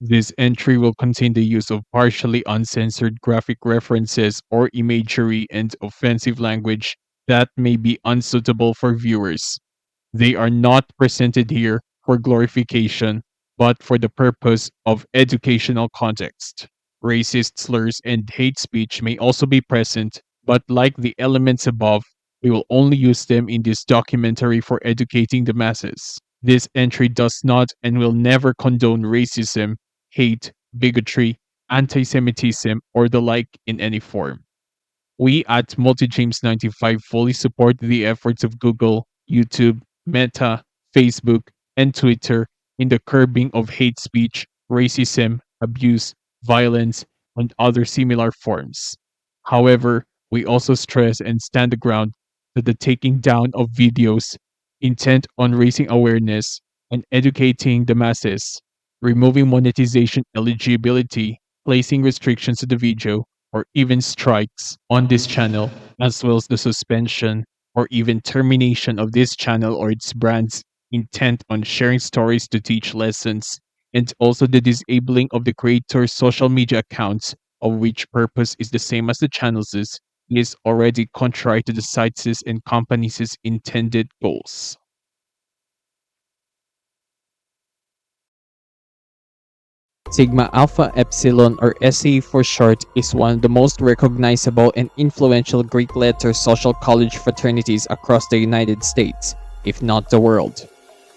This entry will contain the use of partially uncensored graphic references or imagery and offensive language that may be unsuitable for viewers. They are not presented here for glorification, but for the purpose of educational context. Racist slurs and hate speech may also be present, but like the elements above, we will only use them in this documentary for educating the masses. This entry does not and will never condone racism, hate, bigotry, anti Semitism, or the like in any form. We at MultiJames95 fully support the efforts of Google, YouTube, Meta, Facebook, and Twitter in the curbing of hate speech, racism, abuse, violence, and other similar forms. However, we also stress and stand the ground that the taking down of videos intent on raising awareness and educating the masses, removing monetization eligibility, placing restrictions to the video, or even strikes on this channel, as well as the suspension or even termination of this channel or its brands intent on sharing stories to teach lessons, and also the disabling of the creator's social media accounts, of which purpose is the same as the channel's, is already contrary to the site's and company's intended goals. Sigma Alpha Epsilon, or SAE for short, is one of the most recognizable and influential Greek letter social college fraternities across the United States, if not the world.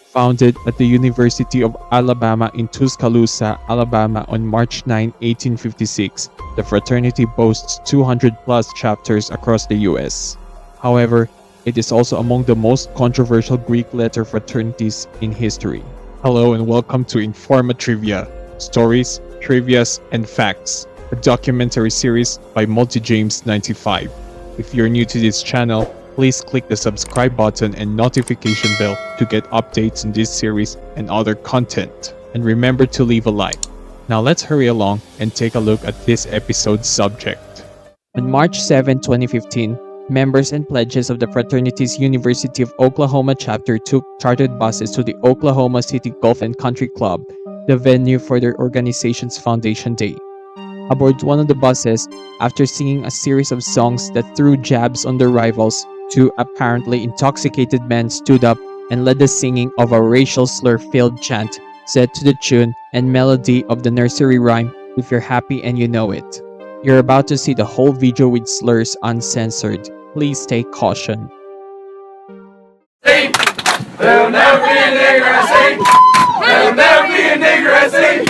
Founded at the University of Alabama in Tuscaloosa, Alabama on March 9, 1856, the fraternity boasts 200-plus chapters across the U.S. However, it is also among the most controversial Greek letter fraternities in history. Hello and welcome to INFORMATRIVIA, Stories, Trivias, and Facts, a documentary series by MultiJames95. If you're new to this channel, please click the subscribe button and notification bell to get updates on this series and other content. And remember to leave a like. Now let's hurry along and take a look at this episode's subject. On March 7, 2015, members and pledges of the fraternity's University of Oklahoma chapter took chartered buses to the Oklahoma City Golf and Country Club, the venue for their organization's Foundation Day. Aboard one of the buses, after singing a series of songs that threw jabs on their rivals, two apparently intoxicated men stood up and led the singing of a racial slur-filled chant set to the tune and melody of the nursery rhyme, "If You're Happy and You Know It." You're about to see the whole video with slurs uncensored. Please take caution. There'll never be a nigger at sea. There'll never be a nigger at sea.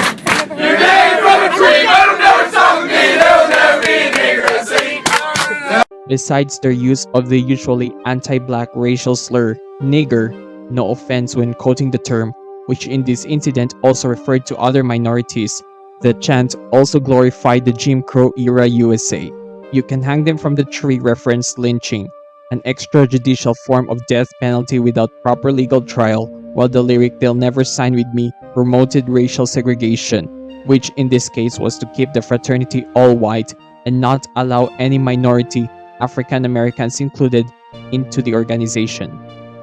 You came from a tree, but don't never talk to me. There'll never be a nigger at sea. Besides their use of the usually anti-black racial slur, nigger, no offense when quoting the term, which in this incident also referred to other minorities, the chant also glorified the Jim Crow era USA. You can hang them from the tree referenced lynching, an extrajudicial form of death penalty without proper legal trial, while the lyric "They'll Never Sign With Me" promoted racial segregation, which in this case was to keep the fraternity all white and not allow any minority, African Americans included, into the organization.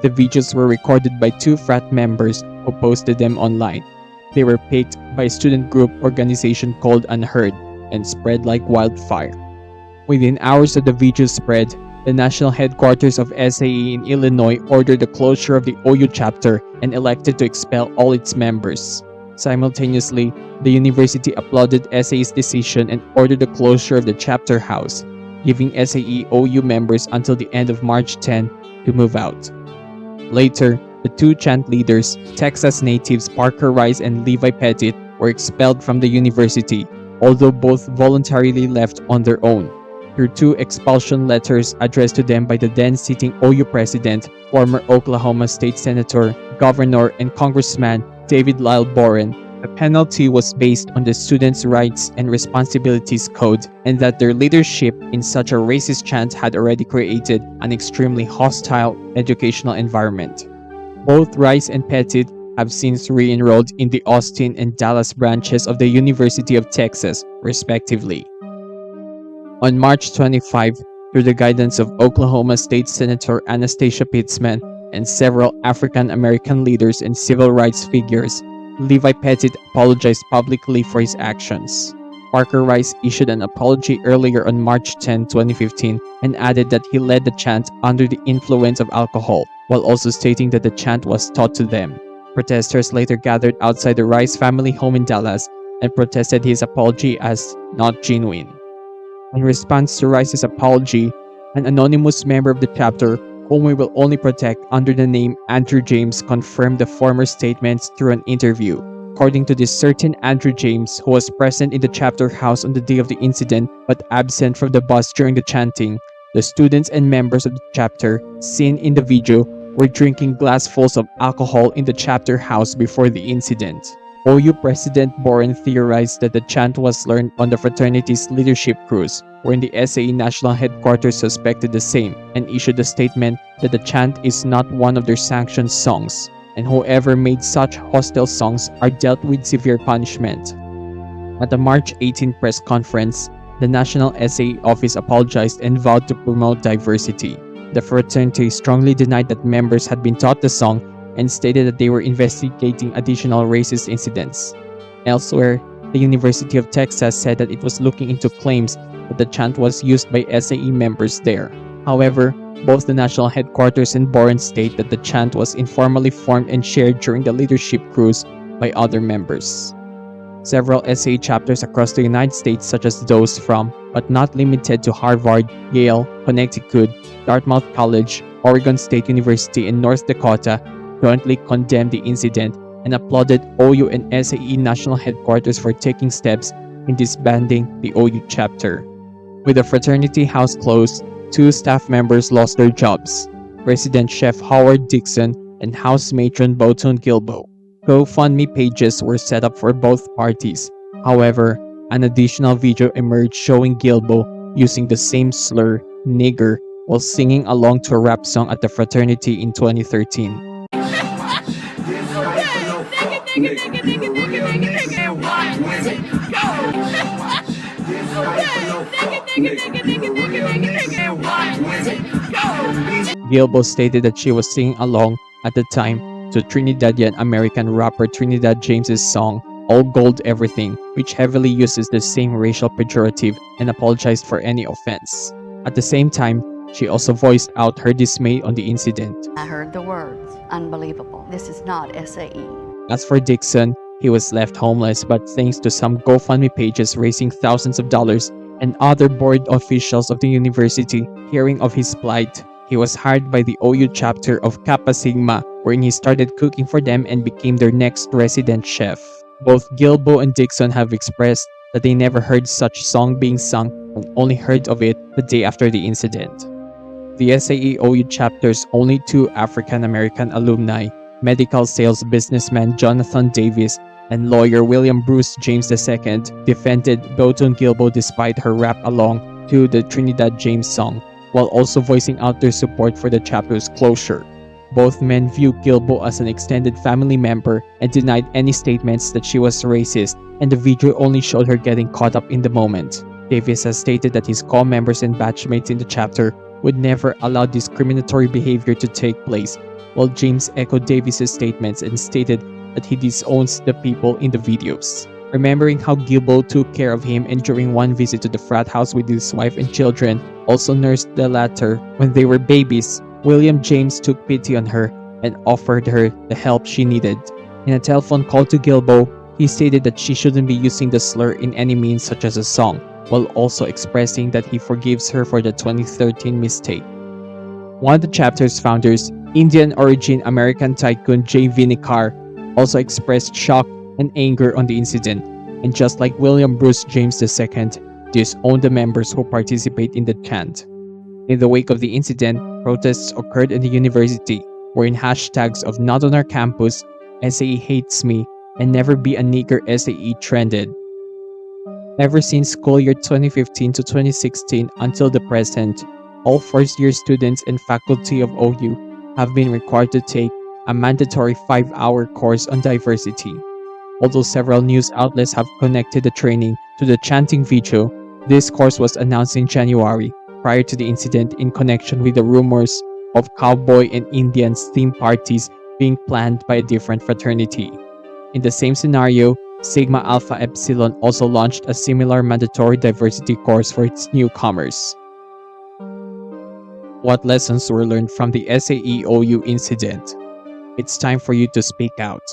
The videos were recorded by two frat members who posted them online. They were picked by a student group organization called Unheard and spread like wildfire. Within hours of the video spread, the national headquarters of SAE in Illinois ordered the closure of the OU chapter and elected to expel all its members. Simultaneously, the university applauded SAE's decision and ordered the closure of the chapter house, giving SAE-OU members until the end of March 10 to move out. Later, the two chant leaders, Texas natives Parker Rice and Levi Pettit, were expelled from the university, although both voluntarily left on their own, through two expulsion letters addressed to them by the then-sitting OU president, former Oklahoma State Senator, Governor, and Congressman David Lyle Boren. The penalty was based on the Students' Rights and Responsibilities Code, and that their leadership in such a racist chant had already created an extremely hostile educational environment. Both Rice and Pettit have since re-enrolled in the Austin and Dallas branches of the University of Texas, respectively. On March 25, through the guidance of Oklahoma State Senator Anastasia Pitzman and several African American leaders and civil rights figures, Levi Petit apologized publicly for his actions. Parker Rice issued an apology earlier on March 10, 2015, and added that he led the chant under the influence of alcohol, while also stating that the chant was taught to them. Protesters later gathered outside the Rice family home in Dallas and protested his apology as not genuine. In response to Rice's apology, an anonymous member of the chapter, whom we will only protect under the name Andrew James, confirmed the former statements through an interview. According to this certain Andrew James, who was present in the chapter house on the day of the incident but absent from the bus during the chanting, the students and members of the chapter, seen in the video, were drinking glassfuls of alcohol in the chapter house before the incident. OU President Boren theorized that the chant was learned on the fraternity's leadership cruise, wherein the SAE National Headquarters suspected the same and issued a statement that the chant is not one of their sanctioned songs, and whoever made such hostile songs are dealt with severe punishment. At the March 18 press conference, the National SAE Office apologized and vowed to promote diversity. The fraternity strongly denied that members had been taught the song and stated that they were investigating additional racist incidents. Elsewhere, the University of Texas said that it was looking into claims that the chant was used by SAE members there. However, both the national headquarters and Boren state that the chant was informally formed and shared during the leadership cruise by other members. Several SAE chapters across the United States, such as those from, but not limited to Harvard, Yale, Connecticut, Dartmouth College, Oregon State University, and North Dakota, jointly condemned the incident and applauded OU and SAE national headquarters for taking steps in disbanding the OU chapter. With the fraternity house closed, 2 staff members lost their jobs, Resident Chef Howard Dixon and house matron Boton Gilbo. GoFundMe pages were set up for both parties. However, an additional video emerged showing Gilbo using the same slur, nigger, while singing along to a rap song at the fraternity in 2013. Gilbo stated that she was singing along at the time to Trinidadian American rapper Trinidad James's song All Gold Everything, which heavily uses the same racial pejorative, and apologized for any offense. At the same time, she also voiced out her dismay on the incident. I heard the words, unbelievable. This is not SAE. As for Dixon, he was left homeless, but thanks to some GoFundMe pages raising thousands of dollars and other board officials of the university hearing of his plight, he was hired by the OU chapter of Kappa Sigma, wherein he started cooking for them and became their next resident chef. Both Gilbo and Dixon have expressed that they never heard such song being sung and only heard of it the day after the incident. The SAE-OU chapter's only 2 African-American alumni, medical sales businessman Jonathan Davis and lawyer William Bruce James II, defended Boton Gilbo despite her rap along to the Trinidad James song, while also voicing out their support for the chapter's closure. Both men view Gilbo as an extended family member and denied any statements that she was racist, and the video only showed her getting caught up in the moment. Davis has stated that his co-members and batchmates in the chapter would never allow discriminatory behavior to take place, while James echoed Davis's statements and stated that he disowns the people in the videos. Remembering how Gilbo took care of him and during one visit to the frat house with his wife and children, also nursed the latter when they were babies, William James took pity on her and offered her the help she needed. In a telephone call to Gilbo, he stated that she shouldn't be using the slur in any means such as a song, while also expressing that he forgives her for the 2013 mistake. One of the chapter's founders, Indian origin American tycoon Jay Vinikar, also expressed shock and anger on the incident, and just like William Bruce James II, disowned the members who participate in the chant. In the wake of the incident, protests occurred in the university, wherein hashtags of "Not on our campus," "SAE hates me," and "Never be a nigger SAE" trended. Ever since school year 2015 to 2016 until the present, all first-year students and faculty of OU have been required to take a mandatory 5-hour course on diversity. Although several news outlets have connected the training to the chanting video, this course was announced in January, prior to the incident, in connection with the rumors of cowboy and Indians theme parties being planned by a different fraternity. In the same scenario, Sigma Alpha Epsilon also launched a similar mandatory diversity course for its newcomers. What lessons were learned from the SAE-OU incident? It's time for you to speak out.